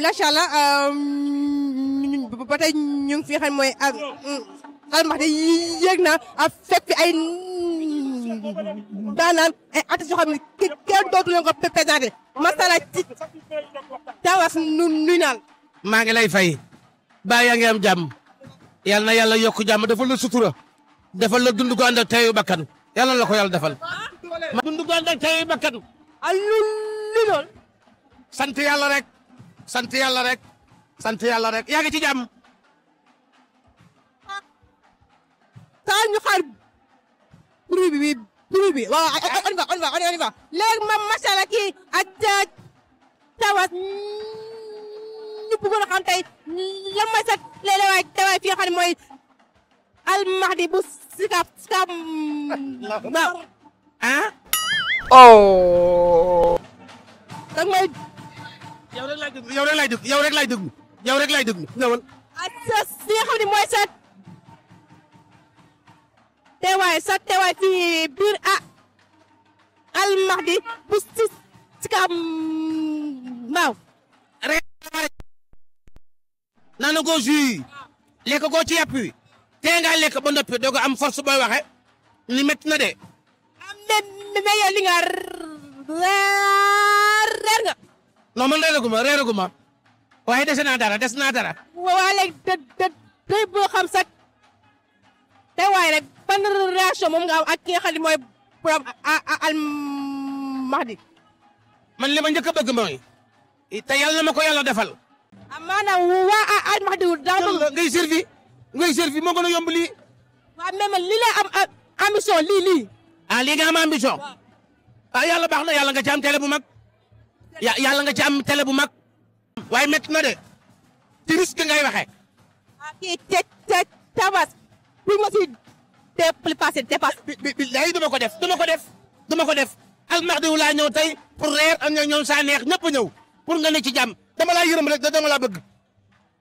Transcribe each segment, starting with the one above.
macha allah ba tey ñu ngi fi xam mooy almaxdi yéeg na fekk fi ay daanaan ay artistes yoo xam ne kenn dootu leen ko présenté masala ci tawas nuy naan maa ngi lay fay baa yaa ngi am jàmm yal na yàlla yokk jàmm defal la sutura defal la dund gu ànd ak teyu bakkan yàlla la ko yàlla defal dund gu ànd ak teyu bakkan lu lool sant yàlla rek sant yàlla rek sant yàlla rek yaa ngi ci jàmm saa ñu xaar bruit bi waaw on va léegi ma macha allah kii ak tawas ñu bëggoon a xam tey lan mooy sa léeg-léeg tawaay fi nga xam ne mooy almahdi bu Sicap Mbao ah oh dag mooy yow rek laay déglu yow rek laay déglu yow rek laay déglu ñëwal ak sa fi nga xam ne mooy sa teewaay fii biir almahdi bu Sicap Mbao nana goo jus lekk goo ci yàpp wi tee nga lekk ba noppi doog am force booy waxe ni métti na de mais yow li nga reer nga non man reeraguma waaye des naa dara waa léegi day boo xam sax teewaay rek ban réaction moom nga am ak ki nga xam ne mooy borom almahdi man li ma njëkk a bëgg mooy te yàlla na ma ko yàlla defal maanaam waa almahdi daa bëgg ngay servi moo gën a yomb lii waaw mais man lii la am ambition lii lii nga am ambition yàlla baax na yàlla nga ci am télé bu mag yàlla nga ci am télé bu mag waaye métti na de ci risque ngay waxe kii tawas pour ma si dépassé day duma ko def almahdi wu laa ñëw tey pour reer am ñëw saa neex ñëpp ñëw pour nga ne ci jàmm dama laa yërëm rek dama laa bëgg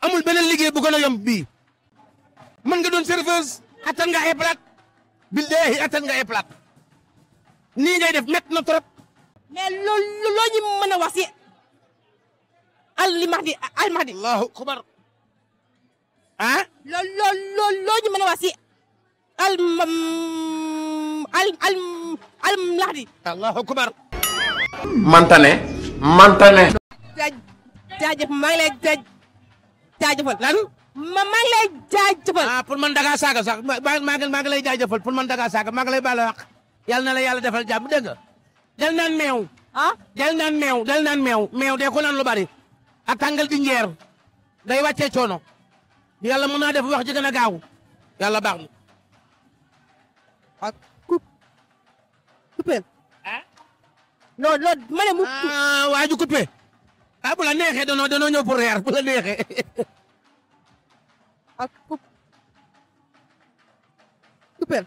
amul beneen liggéey bu gën a yomb bii mën nga doon serveuse attan nga ay plat billahi attan nga ay plat nii ngay def métti na trop mais loolu loo ñu mën a wax si almahdi allahu akbar loo ñu mën a wax si almahdi allahu akbar mantane jaajëf maa ngi lay jaajëfal lan maa ngi lay jaajëfal pour man daga saaga sax maa ngi lay jaajëfal pour man daga saaga maa ngi lay baal wax yàlla na la yàlla defal jàmm dégg nga del naan meew del naan meew de ko naan lu bari a tàngal di njeer day wàccee coono yàlla mën naa def wax ji gën a gaaw yàlla baax na ak coupé non ma ne mu waaju coupé bu la neexee danoo ñëw pour reer bu la neexee ak coupé